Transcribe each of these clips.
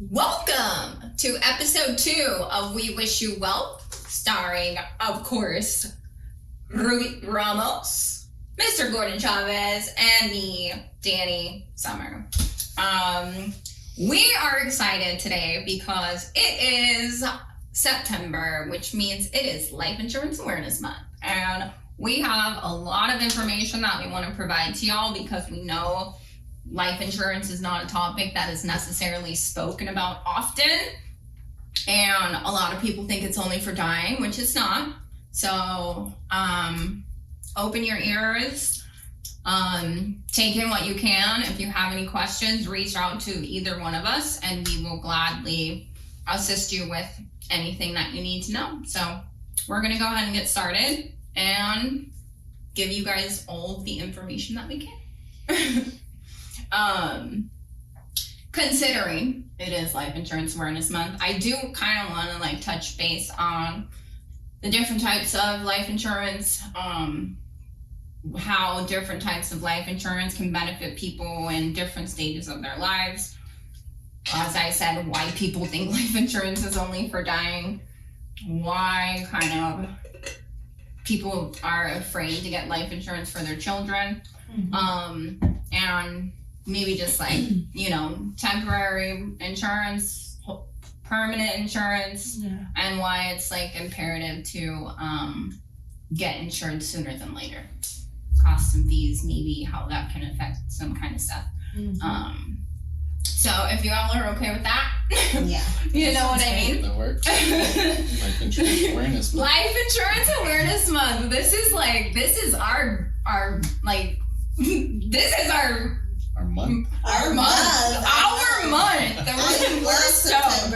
Welcome to episode 2 of We Wish You Well, starring, of course, Rui Ramos, Mr. Gordon Chavez, and me, Danny Summer. We are excited today because it is September, which means it is Life Insurance Awareness Month. And we have a lot of information that we want to provide to y'all because we know life insurance is not a topic that is necessarily spoken about often. And a lot of people think it's only for dying, which it's not. So open your ears, take in what you can. If you have any questions, reach out to either one of us and we will gladly assist you with anything that you need to know. So we're going to go ahead and get started and give you guys all the information that we can. Considering it is Life Insurance Awareness Month, I do kind of want to touch base on the different types of life insurance, how different types of life insurance can benefit people in different stages of their lives. As I said, why people think life insurance is only for dying, why kind of people are afraid to get life insurance for their children, and maybe just temporary insurance, permanent insurance, and why it's imperative to get insured sooner than later. Costs and fees, maybe how that can affect some kind of stuff. So if you all are okay with that, you know what I mean. That works. Life Insurance Awareness Month. Life Insurance Awareness Month. This is our month. Our month. We're stoked.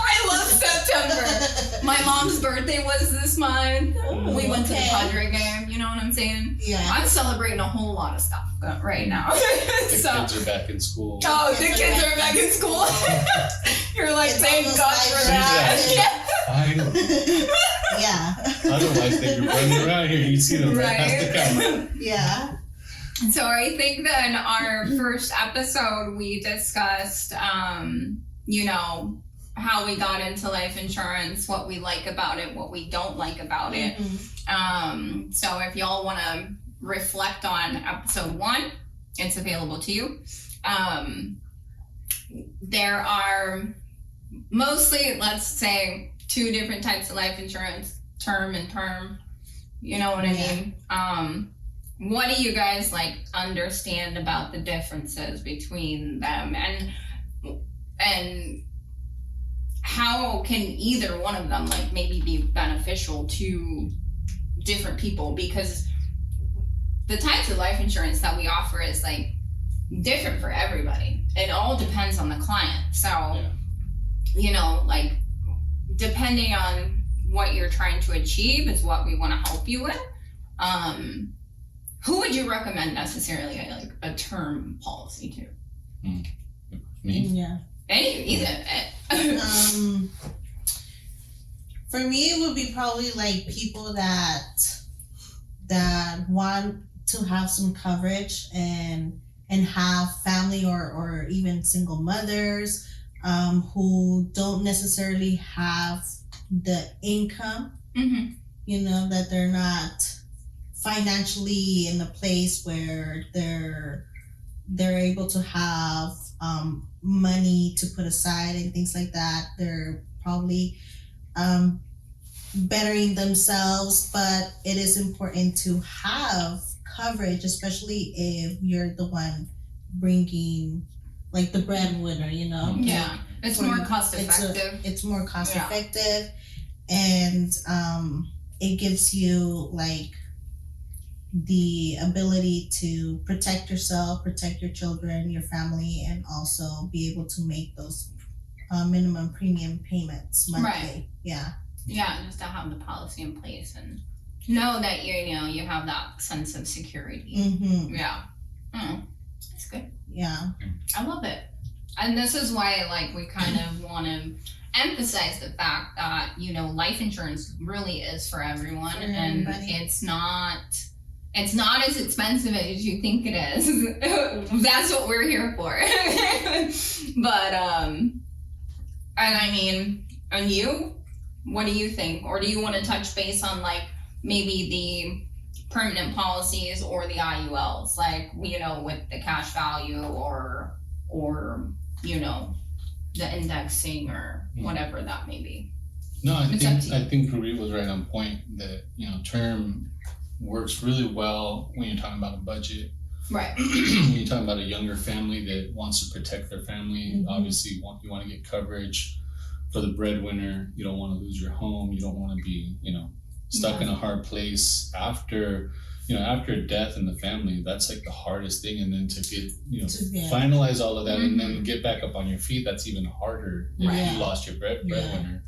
I love September. My mom's birthday was this month. We went to the Padre game. You know what I'm saying? Yeah. I'm celebrating a whole lot of stuff right now. The kids are back in school. Oh, the kids are back in school. You're like, thank God for that. Finally. Yeah. Otherwise, they'd be running around here. You'd see them right past the camera. Yeah. So I think that in our first episode, we discussed, how we got into life insurance, what we like about it, what we don't like about it. So if y'all want to reflect on episode 1, it's available to you. There are mostly, let's say, 2 different types of life insurance, term and term. You know what I mean? What do you guys understand about the differences between them, and how can either one of them maybe be beneficial to different people? Because the types of life insurance that we offer is different for everybody. It all depends on the client. So, depending on what you're trying to achieve is what we want to help you with. Who would you recommend necessarily a term policy to? Me? Yeah. Either. For me, it would be probably people that want to have some coverage and have family or even single mothers who don't necessarily have the income. That they're not financially in a place where they're able to have money to put aside and things like that. They're probably bettering themselves, but it is important to have coverage, especially if you're the one bringing the breadwinner, Yeah, it's more cost effective. It's more cost effective, and it gives you the ability to protect yourself, protect your children, your family, and also be able to make those minimum premium payments monthly. Right. Yeah, just to have the policy in place and know that you have that sense of security. Yeah. That's good. Yeah. I love it. And this is why we kind of want to emphasize the fact that life insurance really is for everyone, and it's not it's not as expensive as you think it is. That's what we're here for. But and I mean, and you, what do you think? Or do you want to touch base on like maybe the permanent policies or the IULs, like, you know, with the cash value or you know, the indexing or whatever that may be? No, I think Ruby was right on point that, you know, term works really well when you're talking about a budget. Right. When you're talking about a younger family that wants to protect their family, Mhm. obviously you want to get coverage for the breadwinner. You don't want to lose your home. You don't want to be, you know, stuck in a hard place after death in the family. That's like the hardest thing. And then to get, you know, finalize all of that and then get back up on your feet, that's even harder if you lost your breadwinner.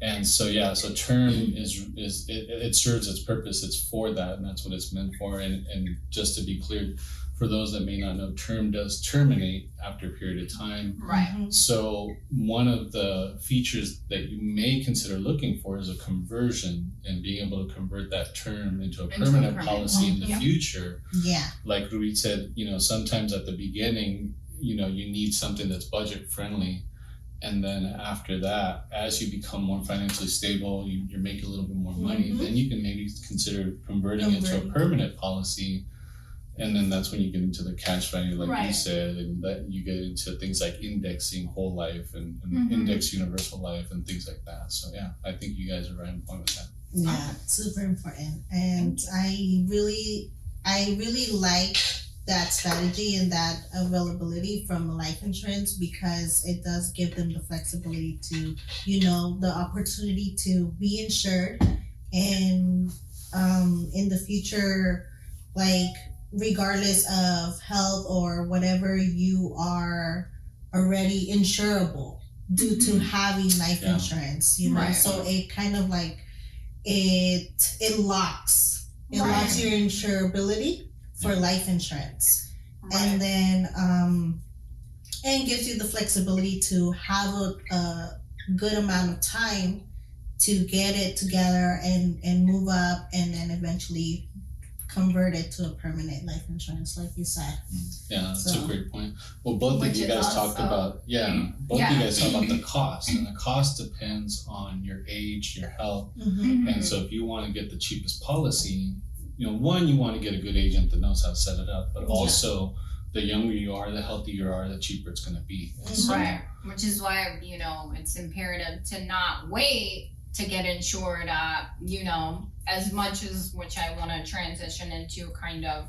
And so so term it serves its purpose. It's for that, and that's what it's meant for. And just to be clear, for those that may not know, term does terminate after a period of time. Right. So one of the features that you may consider looking for is a conversion and being able to convert that term into a permanent policy in the future. Yeah. Like Ruud said, you know, sometimes at the beginning, you know, you need something that's budget friendly. And then after that, as you become more financially stable, you're making a little bit more money, then you can maybe consider converting it to a permanent policy. And then that's when you get into the cash value, like you said, and that you get into things like indexing whole life and index universal life and things like that. So yeah, I think you guys are right on point with that. Yeah, super important. And I really like that strategy and that availability from life insurance, because it does give them the flexibility to, you know, the opportunity to be insured and in the future, like regardless of health or whatever, you are already insurable due to having life insurance, you know. So it kind of like it locks your insurability for life insurance, and then and gives you the flexibility to have a good amount of time to get it together and move up, and then eventually convert it to a permanent life insurance, like you said. Yeah, that's a great point. Well, both of you guys talked about you guys talked about the cost, and the cost depends on your age, your health, and so if you want to get the cheapest policy, you know, one, you want to get a good agent that knows how to set it up, but also the younger you are, the healthier you are, the cheaper it's going to be. So, which is why, you know, it's imperative to not wait to get insured at, you know, as much as which I want to transition into kind of,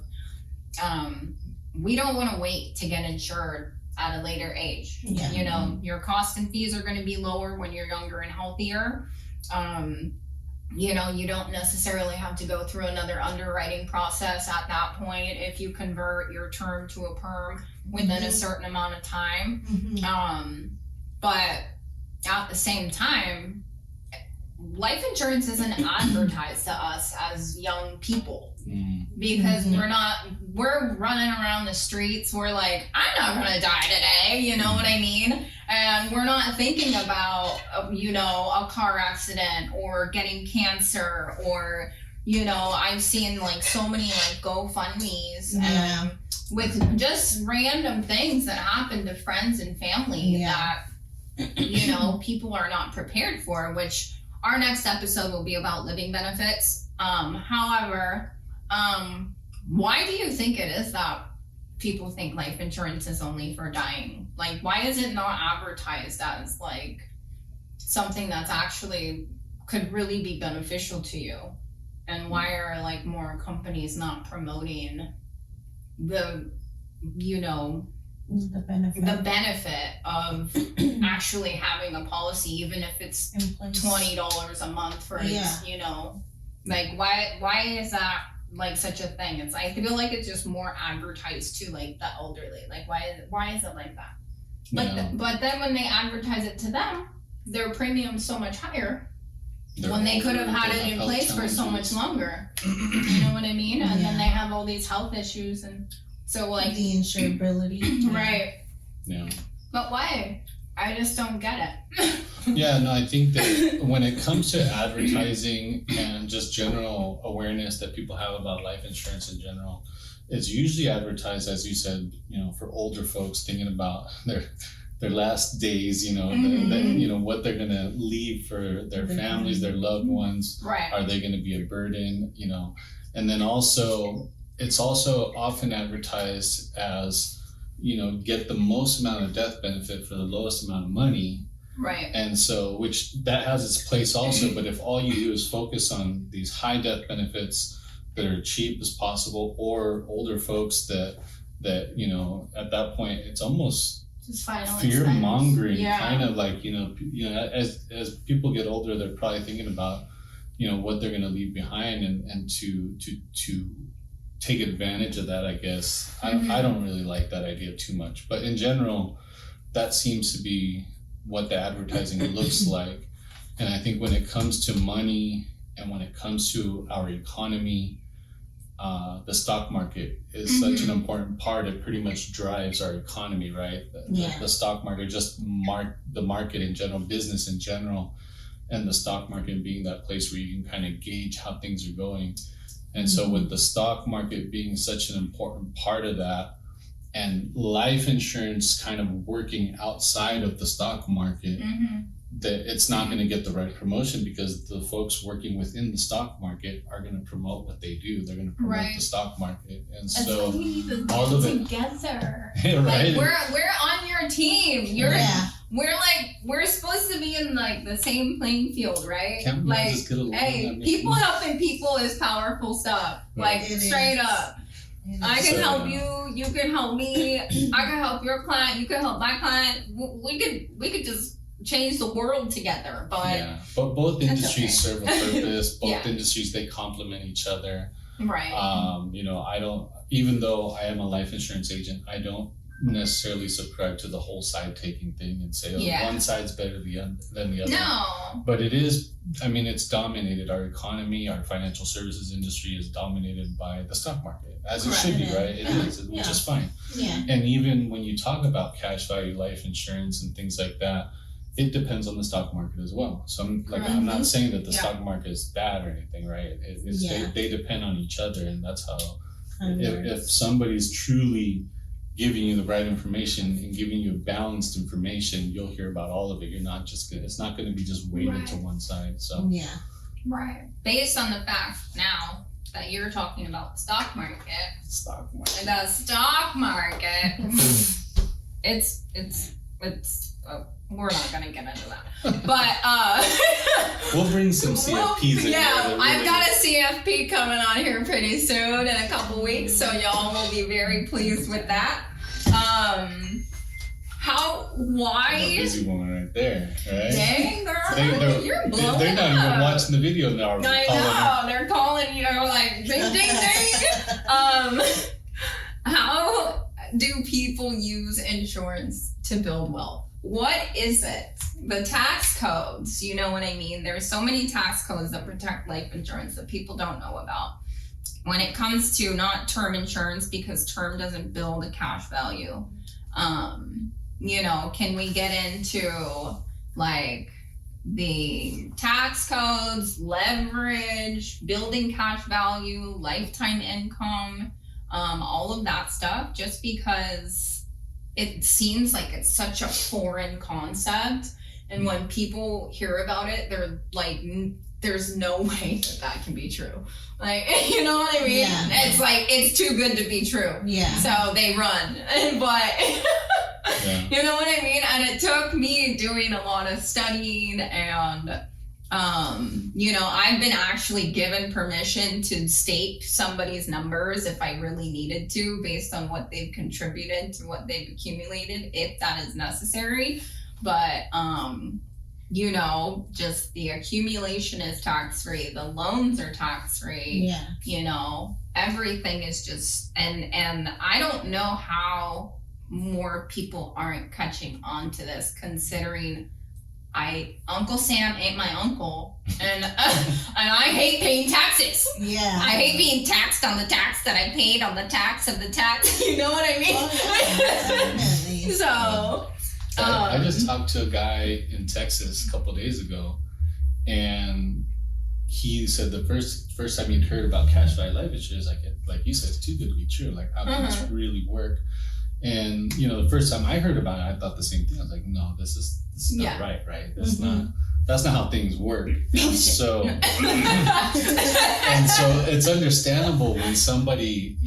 we don't want to wait to get insured at a later age. You know, your costs and fees are going to be lower when you're younger and healthier. You know, you don't necessarily have to go through another underwriting process at that point if you convert your term to a perm within a certain amount of time. But at the same time, life insurance isn't advertised to us as young people, because we're running around the streets. We're like, I'm not gonna die today, you know what I mean? And we're not thinking about, you know, a car accident or getting cancer, or, you know, I've seen like so many like GoFundMes and with just random things that happen to friends and family that, you know, people are not prepared for, which our next episode will be about living benefits. However, why do you think it is that people think life insurance is only for dying? Like, why is it not advertised as like something that's actually could really be beneficial to you? And why are like more companies not promoting the, you know, the benefit of actually having a policy, even if it's $20 a month for you know, like why is that like such a thing? It's, I feel like it's just more advertised to like the elderly. Like why is it like that? But then when they advertise it to them, their premium's so much higher when they could have had it in place for so much longer. You know what I mean? And then they have all these health issues, and so like the insurability. Right. Yeah. But why? I just don't get it. Yeah, no, I think that when it comes to advertising and just general awareness that people have about life insurance in general, it's usually advertised, as you said, for older folks thinking about their last days, what they're gonna leave for their families, their loved ones. Right. Are they gonna be a burden? And then also it's also often advertised as, get the most amount of death benefit for the lowest amount of money. Right. And so, which that has its place also, but if all you do is focus on these high death benefits that are cheap as possible, or older folks that at that point it's almost just final fear mongering, yeah. kind of like, as people get older, they're probably thinking about, what they're going to leave behind, and to take advantage of that, I guess. I don't really like that idea too much, but in general, that seems to be what the advertising looks like. And I think when it comes to money and when it comes to our economy, the stock market is such an important part. It pretty much drives our economy, right? The stock market, just the market in general, business in general, and the stock market being that place where you can kind of gauge how things are going. And so with the stock market being such an important part of that, and life insurance kind of working outside of the stock market, that it's not going to get the right promotion, because the folks working within the stock market are going to promote what they do. They're going to promote the stock market, and so we need to all of it together. Right? Like we're on your team. We're supposed to be in like the same playing field, right? Can't we all just get along? Hey, people helping people is powerful stuff. Right. Like straight up. I can help you. You can help me. I can help your client. You can help my client. We could just change the world together. But both industries serve a purpose. Both Yeah. industries, they complement each other. right. I don't. Even though I am a life insurance agent, I don't necessarily subscribe to the whole side taking thing and say, one side's better than the other. No. But it is. I mean, it's dominated. Our economy, our financial services industry is dominated by the stock market, as it should be, right? It is, which is fine. Yeah. And even when you talk about cash value life insurance and things like that, it depends on the stock market as well. So I'm not saying that the stock market is bad or anything, right? They depend on each other, and that's how. If somebody's truly giving you the right information and giving you balanced information, you'll hear about all of it. You're not just gonna. It's not going to be just weighted to one side. So Right. Based on the fact now that you're talking about the stock market. The stock market. it's we're not gonna get into that. But we'll bring some CFPs in. Yeah, I've got a CFP coming on here pretty soon in a couple weeks, so y'all will be very pleased with that. Why? A busy woman right there, right? Dang, girl, you're blowing They're not up. even watching the video now. I know, they're calling, like, ding, ding, ding. How do people use insurance to build wealth? What is it? The tax codes, you know what I mean? There's so many tax codes that protect life insurance that people don't know about. When it comes to not term insurance, because term doesn't build a cash value, can we get into like the tax codes, leverage, building cash value, lifetime income, all of that stuff, just because it seems like it's such a foreign concept. And when people hear about it, they're like, there's no way that can be true. Like, you know what I mean? Yeah. It's like, it's too good to be true. Yeah. So they run. But, you know what I mean? And it took me doing a lot of studying and, I've been actually given permission to state somebody's numbers if I really needed to, based on what they've contributed to what they've accumulated, if that is necessary. But, just the accumulation is tax-free. The loans are tax-free. Yeah. Everything is just, and I don't know how more people aren't catching on to this, considering Uncle Sam ain't my uncle, and I hate paying taxes. Yeah. I hate being taxed on the tax that I paid on the tax of the tax. You know what I mean? Oh, yeah, definitely. So, I just talked to a guy in Texas a couple of days ago, and he said the first time he'd heard about cash value life insurance, like you said, it's too good to be true. Like, how can this really work? And the first time I heard about it, I thought the same thing. I was like, no, this is not right. That's not how things work. And so it's understandable when somebody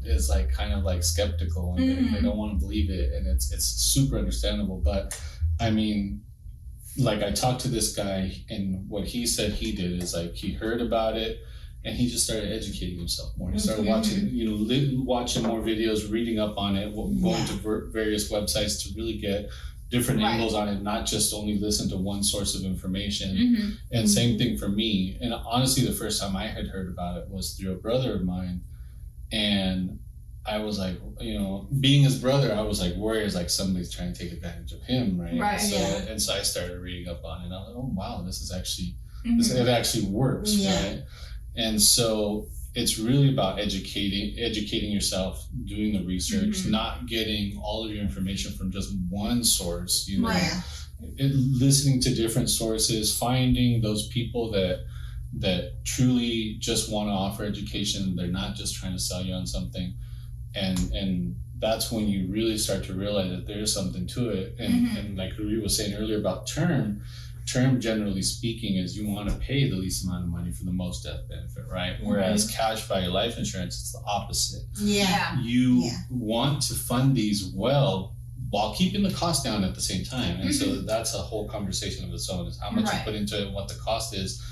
is like kind of like skeptical and they don't want to believe it, and it's super understandable. But I mean, like, I talked to this guy, and what he said he did is, like, he heard about it and he just started educating himself more. He started watching watching more videos, reading up on it, going to various websites to really get different angles on it, not just only listen to one source of information. And same thing for me. And honestly, the first time I had heard about it was through a brother of mine, and I was like, being his brother, I was like worried, like somebody's trying to take advantage of him, right? And so I started reading up on it, and I was like, oh wow, this is actually it actually works, right? And so it's really about educating yourself, doing the research, not getting all of your information from just one source, listening to different sources, finding those people that truly just want to offer education. They're not just trying to sell you on something. And that's when you really start to realize that there's something to it. And like Rui was saying earlier about term, generally speaking, is you want to pay the least amount of money for the most death benefit, right? Whereas cash value life insurance, it's the opposite. You want to fund these well while keeping the cost down at the same time. And so that's a whole conversation of its own, is how much you put into it and what the cost is.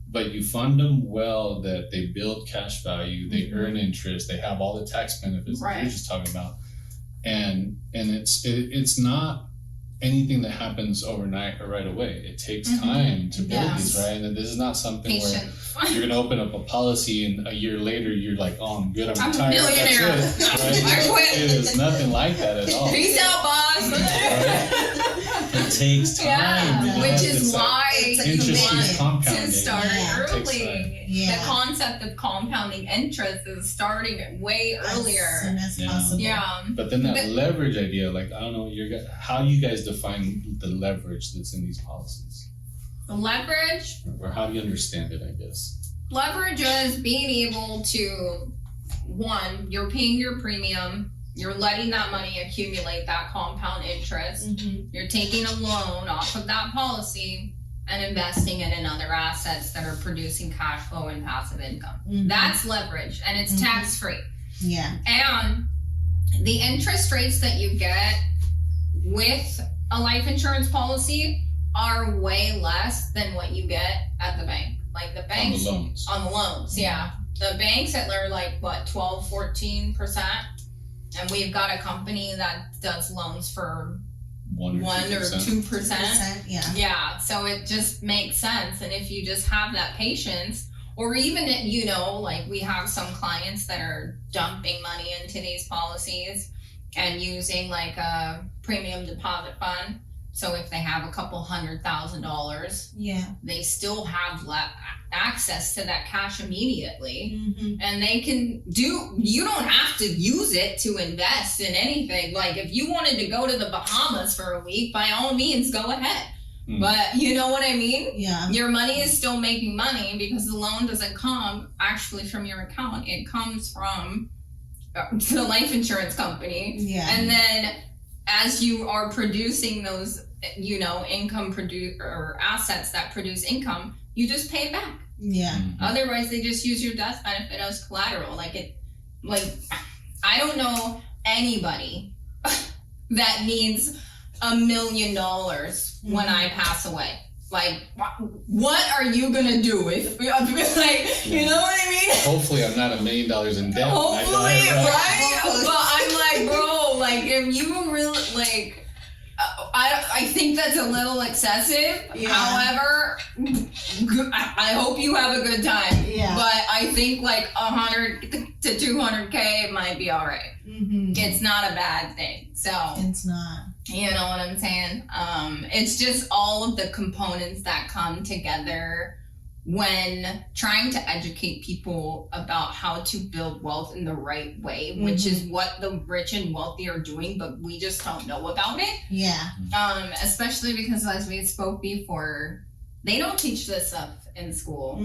But you fund them well, that they build cash value, they earn interest, they have all the tax benefits that you're just talking about. And it's not anything that happens overnight or right away. It takes time to build these, right? And this is not something where you're going to open up a policy and a year later you're like, oh, I'm good, I'm retired, millionaire. that's it, right? I quit. It is nothing like that at all. Peace out, boss. It takes time. Which is why interest is compounding. To start early. Yeah. The concept of compounding interest is starting way earlier. As soon as possible. Yeah. But then that leverage idea, like, I don't know, how do you guys define the leverage that's in these policies? The leverage? Or how do you understand it, I guess? Leverage is being able to, one, you're paying your premium, you're letting that money accumulate that compound interest, you're taking a loan off of that policy and investing it in other assets that are producing cash flow and passive income. That's leverage, and it's tax-free. Yeah. And the interest rates that you get with a life insurance policy are way less than what you get at the bank. Like the banks on the loans, the banks that are like what, 12-14%, and we've got a company that does loans for 1 or 2%. So it just makes sense. And if you just have that patience, or even like we have some clients that are dumping money into these policies and using like a premium deposit fund. So if they have a couple $100,000, they still have access to that cash immediately, and they can you don't have to use it to invest in anything. Like if you wanted to go to the Bahamas for a week, by all means, go ahead. But you know what I mean? Yeah. Your money is still making money because the loan doesn't come actually from your account. It comes from the life insurance company. Yeah. And then as you are producing those, income or assets that produce income, you just pay it back. Yeah. Otherwise, they just use your death benefit as collateral. I don't know anybody that needs $1 million when I pass away. Like, what are you gonna do if, you know what I mean? Hopefully, I'm not $1 million in debt. Hopefully, right? But I'm like, bro, like, if you really, like, I think that's a little excessive. Yeah. However, I hope you have a good time. Yeah. But I think like 100 to 200K might be all right. It's not a bad thing. So it's not. You know what I'm saying? It's just all of the components that come together when trying to educate people about how to build wealth in the right way, which is what the rich and wealthy are doing, but we just don't know about it. Yeah. Especially because, as we spoke before, they don't teach this stuff in school.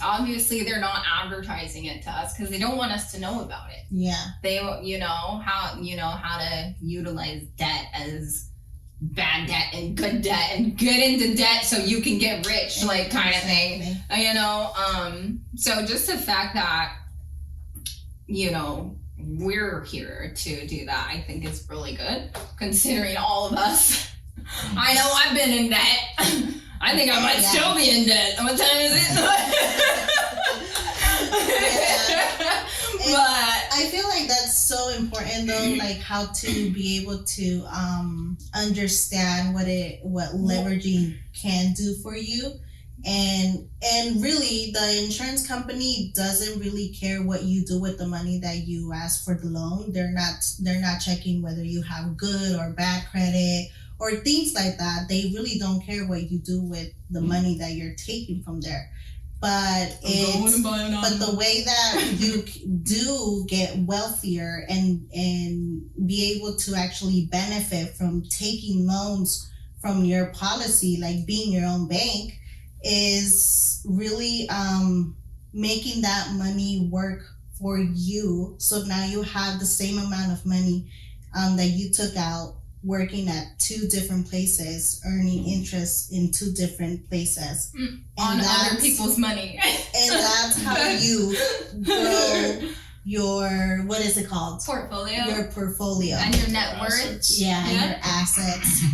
Obviously, they're not advertising it to us because they don't want us to know about it. Yeah. They, how to utilize debt as bad debt and good debt and get into debt so you can get rich, like kind of thing. So just the fact that, we're here to do that, I think is really good, considering all of us. I know I've been in debt. I think I might still be in debt. What time is it? And But I feel like that's so important though, like how to be able to understand what leveraging can do for you. And really the insurance company doesn't really care what you do with the money that you ask for the loan. They're not checking whether you have good or bad credit or things like that. They really don't care what you do with the money that you're taking from there. But the way that you do get wealthier and be able to actually benefit from taking loans from your policy, like being your own bank, is really making that money work for you. So now you have the same amount of money that you took out working at two different places, earning interest in two different places. On other people's money. And that's how you grow your, what is it called? Portfolio. Your portfolio. And your net worth. Assets. Yeah, your assets.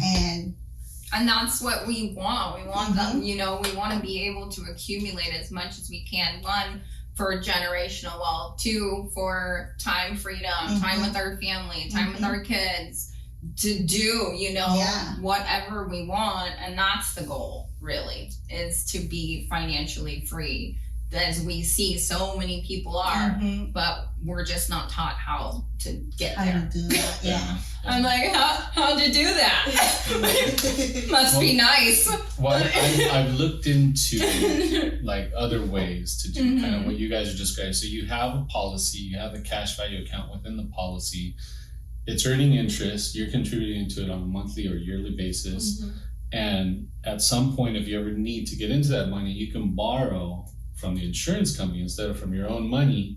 And that's what we want. We want them, we want to be able to accumulate as much as we can. One, for generational wealth. Two, for time freedom, time with our family, time with our kids, to do, whatever we want. And that's the goal, really, is to be financially free. As we see so many people are, but we're just not taught how to get there. How to do that, yeah. I'm like, how'd you do that? Must be nice. Well, I've looked into like other ways to do kind of what you guys are describing. So you have a policy, you have a cash value account within the policy. It's earning interest. You're contributing to it on a monthly or yearly basis. And at some point, if you ever need to get into that money, you can borrow from the insurance company instead of from your own money.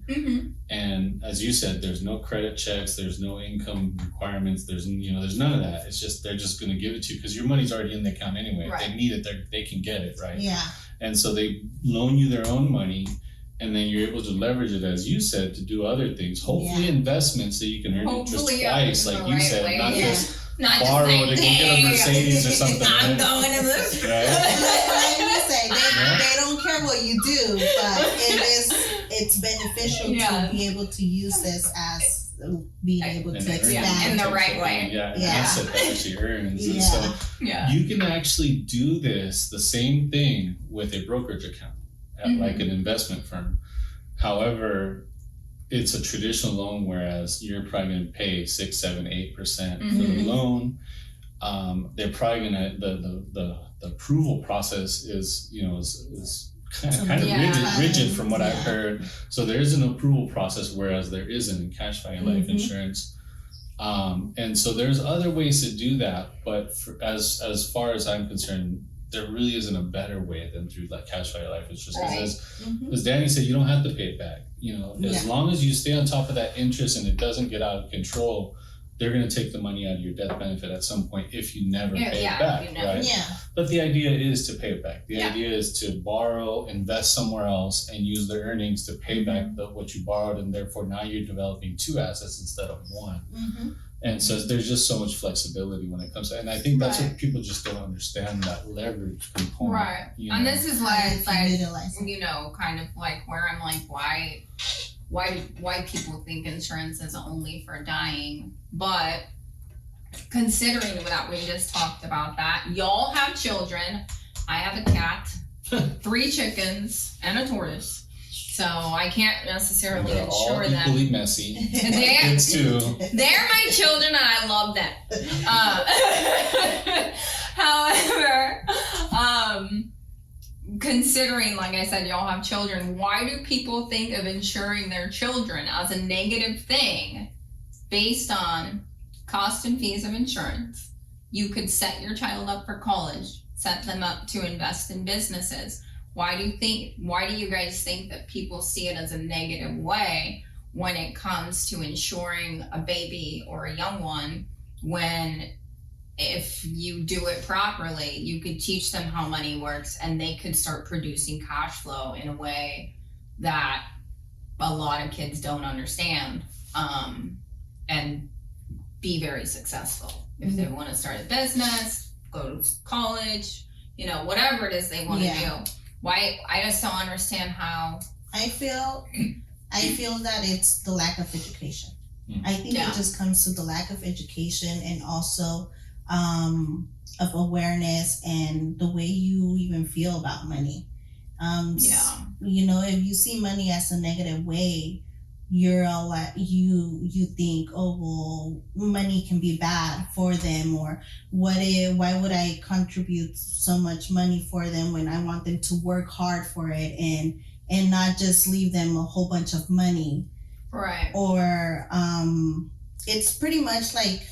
And as you said, there's no credit checks, there's no income requirements, there's none of that. It's just they're just going to give it to you because your money's already in the account anyway. Right. If they need it, they can get it, right? Yeah. And so they loan you their own money, and then you're able to leverage it, as you said, to do other things. Hopefully investments so you can earn interest twice, like you said, way. not just not borrow just to like, go get a Mercedes or something. I'm right? going to this. Right. Like you say, they don't care what you do, but it's beneficial to be able to use this as being able to expand in the right way. Yeah, an asset that actually earns. And Yeah. so you can actually do this, the same thing, with a brokerage account at like an investment firm. However, it's a traditional loan, whereas you're probably going to pay 6, 7, 8% for the loan. They're probably going to the approval process is kind of rigid from what I've heard. So there is an approval process, whereas there isn't in cash value life insurance. And so there's other ways to do that, but as far as I'm concerned, there really isn't a better way than through like cash value life insurance. As Danny said, you don't have to pay it back. As long as you stay on top of that interest and it doesn't get out of control, they're going to take the money out of your death benefit at some point if you never pay it back, right? Yeah. But the idea is to pay it back. The idea is to borrow, invest somewhere else, and use the earnings to pay back what you borrowed, and therefore now you're developing two assets instead of one. And so there's just so much flexibility when it comes to, and I think that's what people just don't understand, that leverage component. Right. And this is why it's like, utilize it. kind of like where I'm like, why people think insurance is only for dying. But considering that we just talked about that, y'all have children, I have a cat, 3 chickens, and a tortoise. So I can't necessarily They're all insure them. equally messy. They're, Kids too. they're my children and I love them. However, considering, like I said, y'all have children, why do people think of insuring their children as a negative thing based on cost and fees of insurance? You could set your child up for college, set them up to invest in businesses. Why do you guys think that people see it as a negative way when it comes to insuring a baby or a young one, when if you do it properly, you could teach them how money works and they could start producing cash flow in a way that a lot of kids don't understand, and be very successful. If they want to start a business, go to college, whatever it is they want to do. Why? I just don't understand how. I feel that it's the lack of education. I think it just comes to the lack of education, and also of awareness and the way you even feel about money. If you see money as a negative way, you're all like, you think, oh well, money can be bad for them, or why would I contribute so much money for them when I want them to work hard for it and not just leave them a whole bunch of money. Right. Or it's pretty much like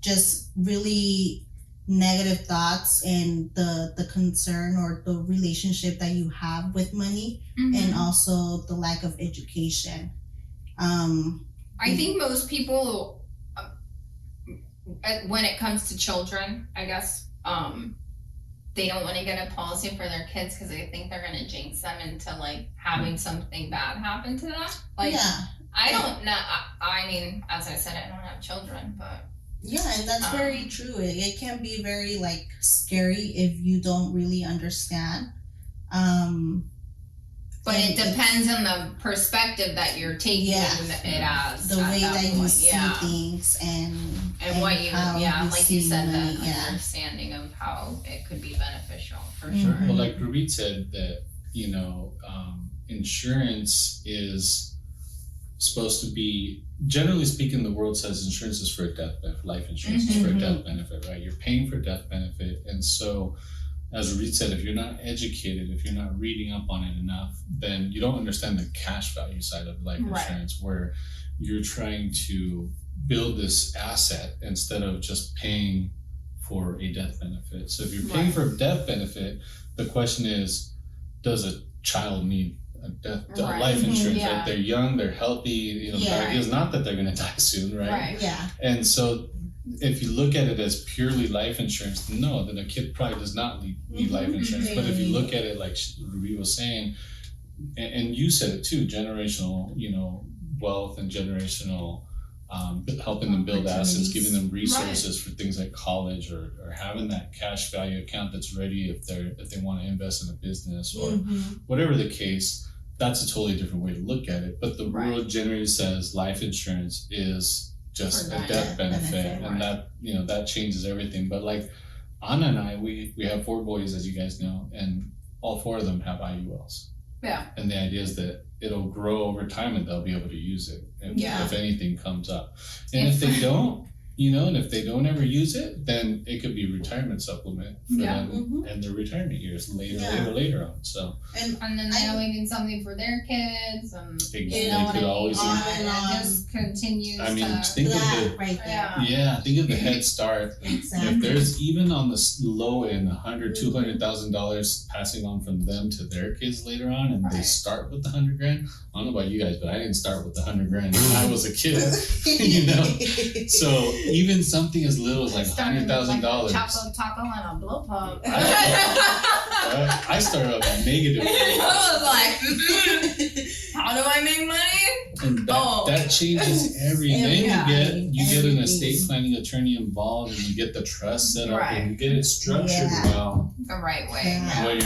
just really negative thoughts and the concern or the relationship that you have with money, and also the lack of education. I think most people, when it comes to children, I guess, they don't want to get a policy for their kids because they think they're going to jinx them into like having something bad happen to them. Like, I don't know. I mean, as I said, I don't have children, but. Yeah, and that's very true. It can be very like scary if you don't really understand. But it depends on the perspective that you're taking it as. The way that point. you see things and what you, like you said, money, the understanding of how it could be beneficial for Mhm. sure. Well, like Ruby said, that insurance is supposed to be, generally speaking, the world says insurance is for a death benefit. Life insurance is for a death benefit, right? You're paying for death benefit, and so, as Ruby said, if you're not educated, if you're not reading up on it enough, then you don't understand the cash value side of life insurance, where you're trying to build this asset instead of just paying for a death benefit. So if you're paying for a death benefit, the question is, does a child need a life insurance? Right? They're young, they're healthy. The idea is not that they're going to die soon, right? Yeah. And so, if you look at it as purely life insurance, no, then a kid probably does not need life insurance. But if you look at it like Ruby was saying, and you said it too, generational, wealth and generational, helping them build assets, giving them resources for things like college, or having that cash value account that's ready if they want to invest in a business or whatever the case. That's a totally different way to look at it. But the world generally says life insurance is just a death benefit, and that changes everything. But like Anna and I, we have 4 boys, as you guys know, and all 4 of them have IULs. Yeah. And the idea is that it'll grow over time and they'll be able to use it if anything comes up. And if they don't, and if they don't ever use it, then it could be a retirement supplement for them and their retirement years later on. So and then they're leaving something for their kids, and they could always it just continues. I mean, think of the Head Start. Exactly. If there's even on the low end $100,000, $200,000 passing on from them to their kids later on, and they start with $100,000. I don't know about you guys, but I didn't start with $100,000 when I was a kid. So even something as little as like $100,000. Chocolate taco and a blow pop. I started off negative. I was like, how do I make money? And that changes everything. You get an estate planning attorney involved, and you get the trust set up, and you get it structured well, the right way. Where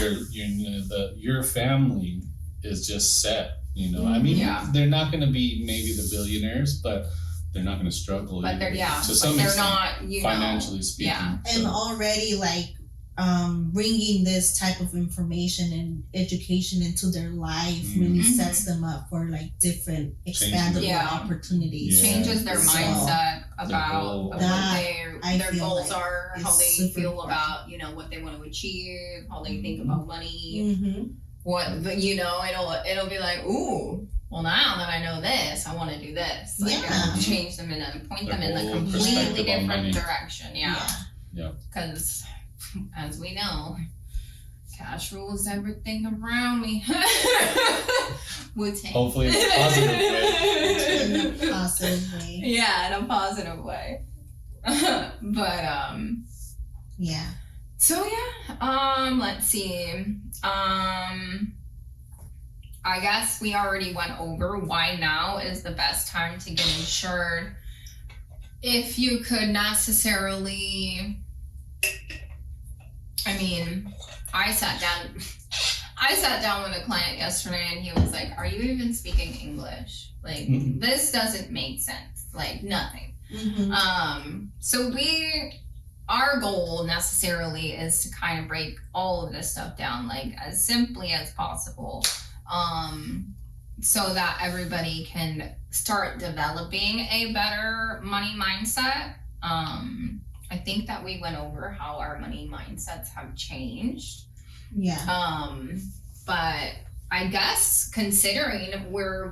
your family is just set. I mean, they're not going to be maybe the billionaires, but they're not going to struggle. But they're to some extent, not, financially speaking. Yeah. And already bringing this type of information and education into their life really sets them up for like different expandable opportunities. Changes their mindset about what they their feel goals like are, how it's they super feel important. about, you know, what they want to achieve, how they think about money. Mm-hmm. What, you know, it'll be like, ooh, well, now that I know this, I want to do this. Like, Yeah. it'll change them and point Their them in the whole completely perspective on money. different direction. Yeah. Yeah. Because, as we know, cash rules everything around me. Wu-Tang. Hopefully in a positive way. In a positive way. Yeah, in a positive way. But Yeah. so yeah, let's see. I guess we already went over why now is the best time to get insured. If you could necessarily, I mean, I sat down with a client yesterday and he was like, "Are you even speaking English? Like, this doesn't make sense. Like, nothing." Mm-hmm. So our goal necessarily is to kind of break all of this stuff down, like, as simply as possible, so that everybody can start developing a better money mindset. I think that we went over how our money mindsets have changed. Yeah. But I guess considering we're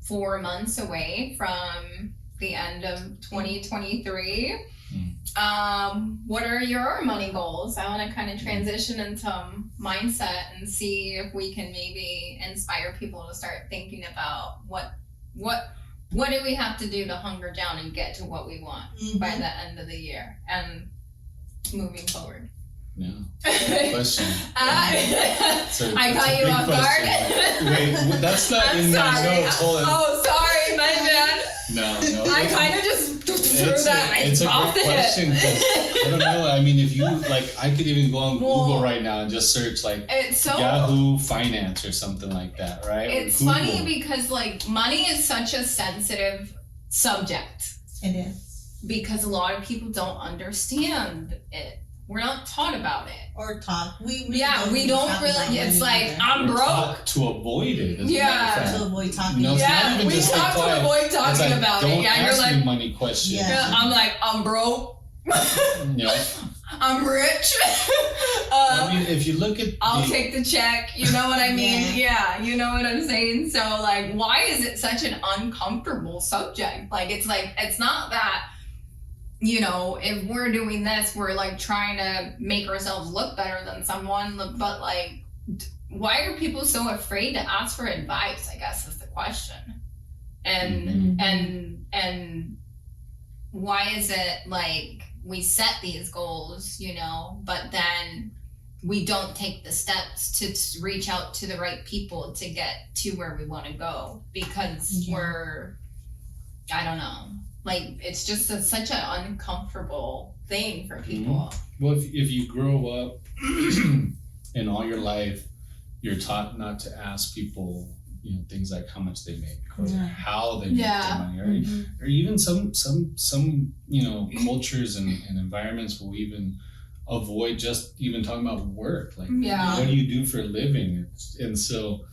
4 months away from the end of 2023, what are your money goals? I want to kind of transition into mindset and see if we can maybe inspire people to start thinking about what do we have to do to hunker down and get to what we want by the end of the year and moving forward. Yeah. Good question. I caught you off guard. Wait, that's not in my notes. Hold on. Oh, sorry, my bad. No. I kind of just threw that It's a off great the question. hip. I don't know. I mean, if you like, I could even go on Google right now and just search like It's so Yahoo Finance or something like that, right? It's Google. funny because like money is such a sensitive subject It is. because a lot of people don't understand it. We're not taught about it. Or talk. We We don't talk really. about It's money like either. I'm We're broke. taught to avoid it. as a Yeah. matter of fact. To avoid talking. No, it's not Yeah, even we just talk like to avoid It's talking like, about don't it. Yeah, you're ask me like, money questions. Yeah. I'm like, I'm broke. You know? I'm rich. I mean, if you look at I'll take the check. You know what I mean? Yeah. Yeah, you know what I'm saying? So, like, why is it such an uncomfortable subject? Like, it's not that, you know, if we're doing this, we're, like, trying to make ourselves look better than someone. But, like, why are people so afraid to ask for advice, I guess is the question. And, and why is it, like, we set these goals, you know, but then we don't take the steps to reach out to the right people to get to where we want to go because I don't know, like it's just such an uncomfortable thing for people. Well, if you grow up and all your life you're taught not to ask people, you know, things like how much they make or how they make their money, or even some you know, cultures and environments will even avoid just even talking about work, like what do you do for a living? And so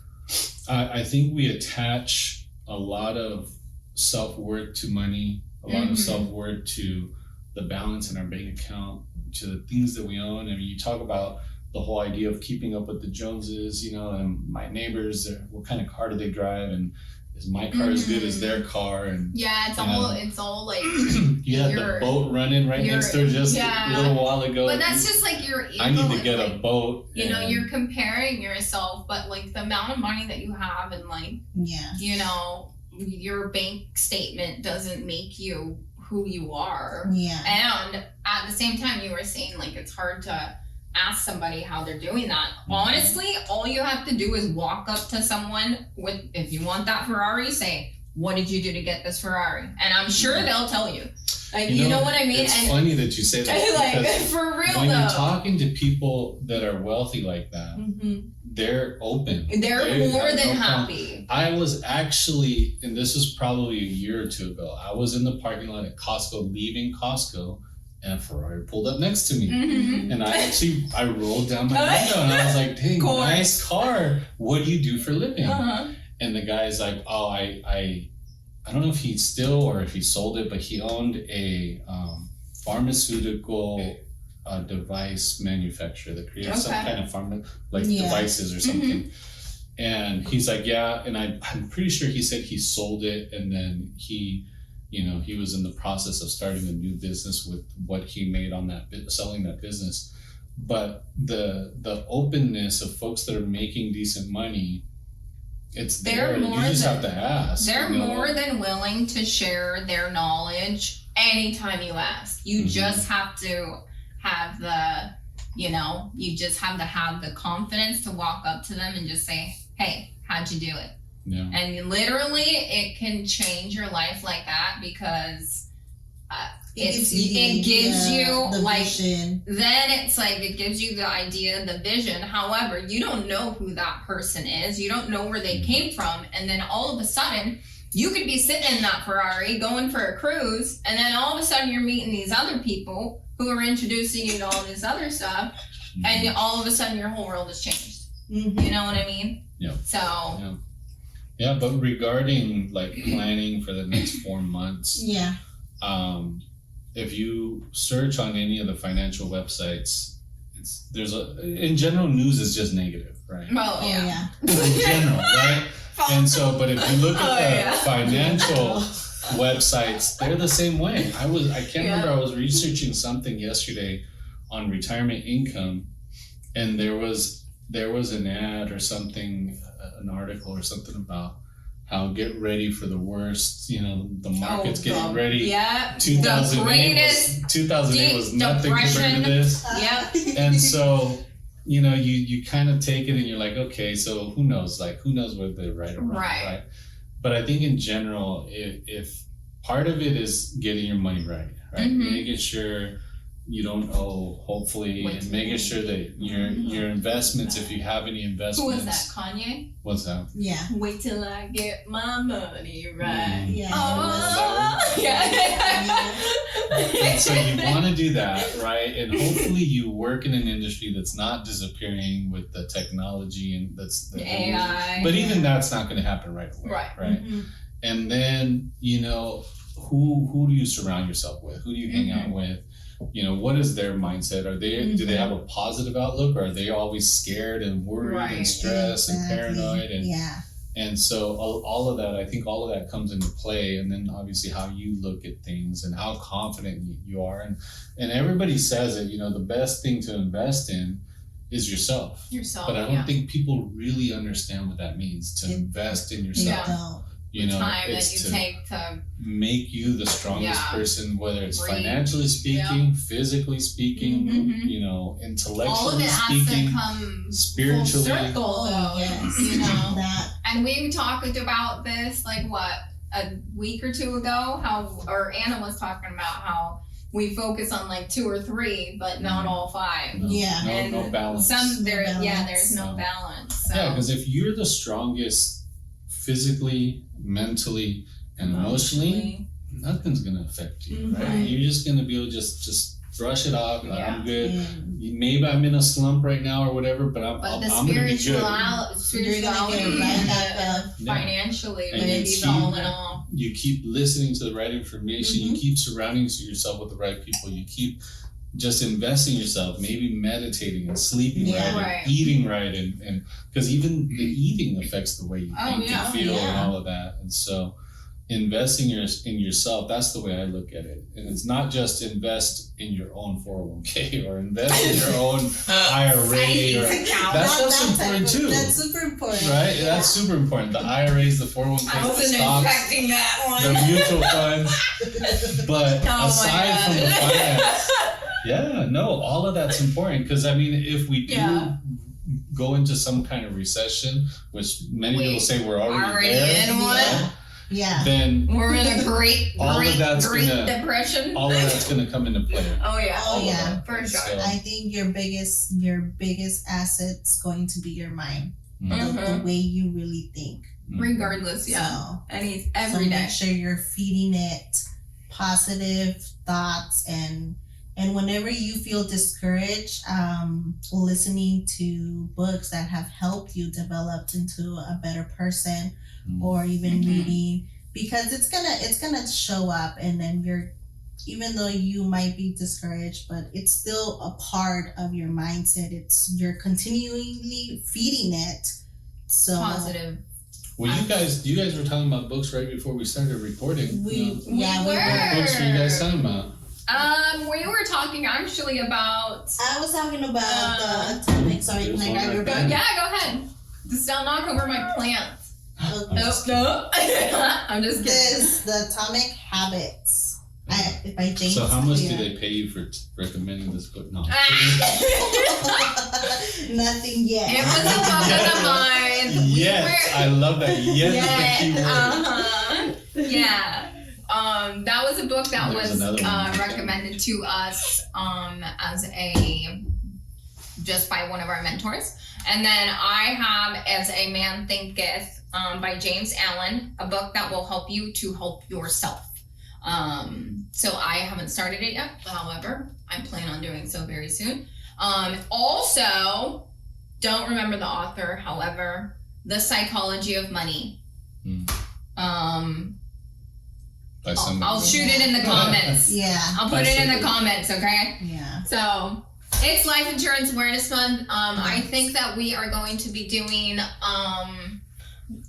I think we attach a lot of self-worth to money, a lot of self-worth to the balance in our bank account, to the things that we own. I mean, you talk about the whole idea of keeping up with the Joneses, you know, and my neighbors, what kind of car do they drive, and is my car as good as their car? And it's all like you had the boat running right next door just a little while ago. But that's just like your ego. I need to get a boat. You know, you're comparing yourself, but like the amount of money that you have and like you know, your bank statement doesn't make you who you are. And at the same time, you were saying like it's hard to ask somebody how they're doing that. Honestly, all you have to do is walk up to someone with, if you want that Ferrari, say, what did you do to get this Ferrari? And I'm sure they'll tell you. Like, you know what I mean? It's funny that you say that. Like, for real when though. you're talking to people that are wealthy like that, they're open. They're more than happy. I was actually, and this was probably a year or two ago, I was in the parking lot at Costco, leaving Costco, and a Ferrari pulled up next to me. And I rolled down my window and I was like, dang, nice car. What do you do for a living? And the guy's like, oh, I don't know if he still or if he sold it, but he owned a pharmaceutical device manufacturer that creates some Okay. kind of Yeah. devices or something. And he's like, yeah, and I'm pretty sure he said he sold it, and then he was in the process of starting a new business with what he made on that selling that business. But the openness of folks that are making decent money, it's They're there. You more just than- have to ask. They're you know? more than willing to share their knowledge anytime you ask. You Mhm. just have to have you just have to have the confidence to walk up to them and just say, hey, how'd you do it? Yeah. And literally, it can change your life like that because it gives you the like vision. then it's like it gives you the idea, the vision. However, you don't know who that person is. You don't know where they came from. And then all of a sudden, you could be sitting in that Ferrari going for a cruise. And then all of a sudden, you're meeting these other people who are introducing you to all this other stuff. And all of a sudden, your whole world has changed. Mhm. You know what I mean? Yeah. So, Yeah, but regarding like planning for the next 4 months, Yeah. if you search on any of the financial websites, in general, news is just negative, right? well, Oh yeah. yeah. In general, right? And so, but if you look at Oh, the yeah. financial websites, they're the same way. I can't Yeah. remember, I was researching something yesterday on retirement income, and there was an ad or something, an article or something about how get ready for the worst, the market's getting ready. Yeah. 2008 was nothing compared depression. to this. Yep. And so, you kind of take it and you're like, okay, so who knows whether they're right or wrong, right? But I think in general, if part of it is getting your money right, Mhm. making sure you don't owe, hopefully, Wait and till making then. sure that your investments, if you have any investments. Who was that? Kanye? What's that? Yeah. Wait till I get my money right. Mm. Yeah. Oh, yeah. And so you want to do that, right? And hopefully you work in an industry that's not disappearing with the technology and that's the AI. But even that's not going to happen right away, right? Mhm. And then who do you surround yourself with? Who do you hang out with? What is their mindset? Do they have a positive outlook, or are they always scared and worried Right. and stressed and Exactly. paranoid? Yeah. And so all of that, I think all of that comes into play, and then obviously how you look at things and how confident you are. And everybody says it, the best thing to invest in is yourself. Yourself. But I don't think people really understand what that means, to invest in They yourself. don't. time it's that you to take to make you the strongest Yeah. person, whether it's Breathe. financially speaking, physically speaking, Mhm. all of intellectually it has speaking, to come spiritually. full circle Oh, though. yes. You know. That. And we talked about this like a week or two ago, or Anna was talking about how we focus on like 2 or 3, but not all 5. No, Yeah. no And balance. There's no No. balance. So. Yeah, because if you're the strongest physically, mentally, and emotionally, nothing's gonna affect you, right? Right. You're just gonna be able to just brush it off. Like, Yeah. I'm good. And Maybe I'm in a slump right now or whatever, but I'm But the gonna be good. spirituality, get right back up. Yeah. financially, And maybe it's the all you. in all. You keep listening to the right information. Mm-hmm. You keep surrounding yourself with the right people. You keep just investing in yourself, maybe meditating and sleeping Yeah. right, Right. and eating right, and because even the eating affects the way you Oh, think yeah. and feel and Yeah. all of that. And so investing in yourself, that's the way I look at it. And it's not just invest in your own 401k or invest in your own IRA or that's that important type of- too. That's super important. Right? Yeah. That's super important. The IRAs, the 401ks, the stocks, expecting that the mutual funds. But Oh aside from the my God. finance, yeah, no, all of that's important because if we do Yeah. go into some kind of recession, which many people say we're already there, in one. Yeah. Yeah. then We're in a great All of that's gonna- depression. all of that's going to come into play. Oh yeah. Oh, All of yeah. that. For sure. So, I think your biggest asset's going to be your mind. mm, The way you really think. mm. Regardless, yeah. So, Every so day. make sure you're feeding it positive thoughts and whenever you feel discouraged, listening to books that have helped you develop into a better person, Mm. or even Mhm. reading, because it's gonna show up, and then even though you might be discouraged, but it's still a part of your mindset. You're continually feeding it. So Positive. Well, you guys were talking about books right before we started recording. we you know. were. What books were you guys talking about? We were talking actually about. I was talking about the atomic. Sorry, can I grab your book? Yeah, go ahead. Just don't knock over my plants. No. I'm just kidding. This the Atomic Habits by James. So how much Clear. do they pay you for recommending this book? No. Nothing yet. It was a book of the mind. Yes, I love that. Yes, is the key word. Yeah. That was a book that There's was another one. recommended to us just by one of our mentors. And then I have As a Man Thinketh by James Allen, a book that will help you to help yourself. So I haven't started it yet. However, I plan on doing so very soon. Also, don't remember the author. However, The Psychology of Money. By somebody. I'll shoot it in the comments. Yeah. I'll put it in the comments, okay? Yeah. So it's Life Insurance Awareness Month. I think that we are going to be doing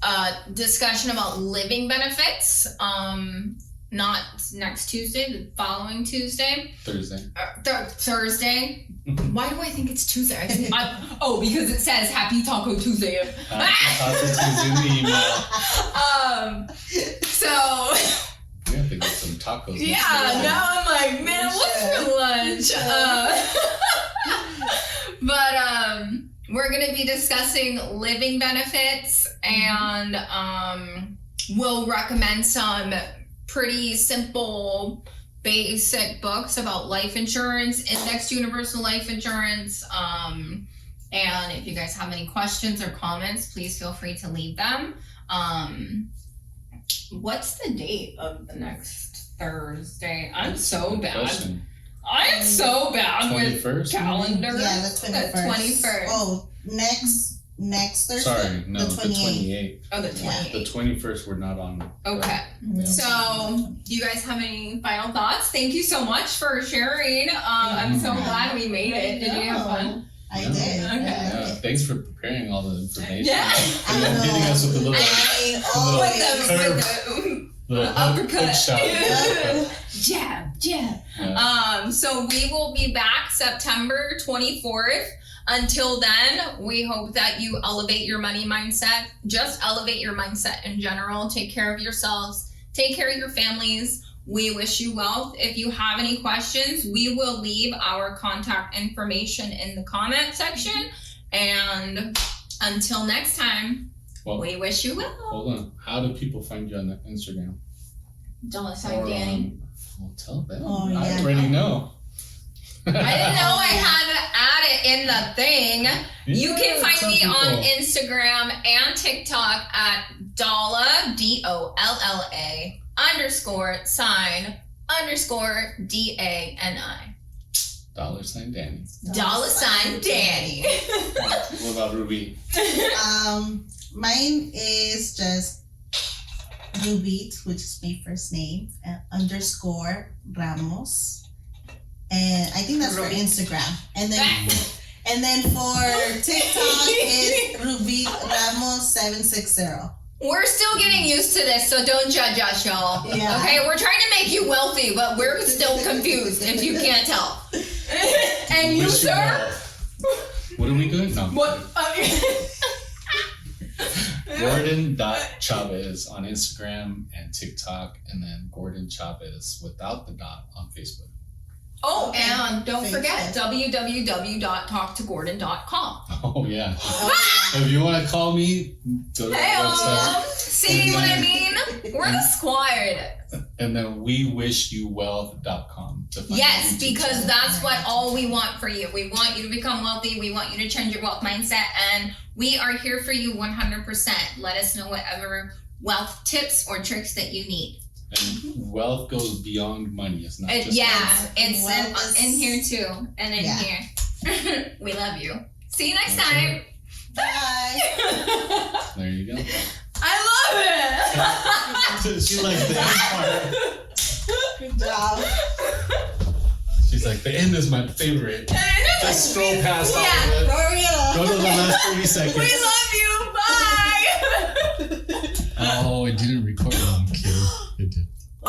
a discussion about living benefits. Not next Tuesday, the following Tuesday. Thursday. Thursday. Why do I think it's Tuesday? Because it says Happy Taco Tuesday. Taco Tuesday in the email. So. We have to get some tacos. Yeah, now I'm like, man, what's for lunch? But we're gonna be discussing living benefits, and we'll recommend some pretty simple, basic books about life insurance, indexed universal life insurance. And if you guys have any questions or comments, please feel free to leave them. What's the date of the next Thursday? I'm so bad. Question. I am so bad 21st? with calendars. Yeah, the 21st. The 21st. Oh, next Thursday? Sorry, no, The the 28th. Oh, the Yeah. 28th. The 21st we're not on. Okay. Yeah. So, do you guys have any final thoughts? Thank you so much for sharing. I'm so glad we made it. Did you have fun? I Yeah. did. Okay. Yeah, thanks for preparing all the information. Yeah. And then hitting us with a little, little uppercut. hook shot. Jab. Yeah. So we will be back September 24th. Until then, we hope that you elevate your money mindset. Just elevate your mindset in general. Take care of yourselves. Take care of your families. We wish you wealth. If you have any questions, we will leave our contact information in the comment section. And until next time, Well, we wish you well. hold on. How do people find you on the Instagram? $, Danny. Well, tell them. Oh, I yeah. already know. I didn't know I had to add it in the thing. You can find Tell me people. on Instagram and TikTok at Dolla, DOLLA _sign _DANI. $Danny. $Danny. What about Ruby? Mine is just Rubit, which is my first name, _ Ramos. And I think that's for Instagram. And then for TikTok is Rubit Ramos 760. We're still getting used to this, so don't judge us, y'all. Yeah. Okay, we're trying to make you wealthy, but we're still confused if you can't tell. And you, Wish sir? well. What are we doing? No. What? Gordon.Chavez on Instagram and TikTok, and then Gordon Chavez without the dot on Facebook. Oh, Okay. and don't forget Facebook. www.talktogordon.com. Oh, yeah. If you want to call me, go to the website. See what I mean? We're the squad. And then wewishyouwealth.com to find Yes, the YouTube because channel. that's what all we want for you. We want you to become wealthy. We want you to change your wealth mindset. And we are here for you 100%. Let us know whatever wealth tips or tricks that you need. And wealth goes beyond money. It's not just It's wealth in here too. And in here. We love you. See you next time. Bye. There you go. I love it. She likes the end part. Good job. like, the end is my favorite. Just scroll past all of it. Go to the last 30 seconds. We love you. Bye. Oh, it didn't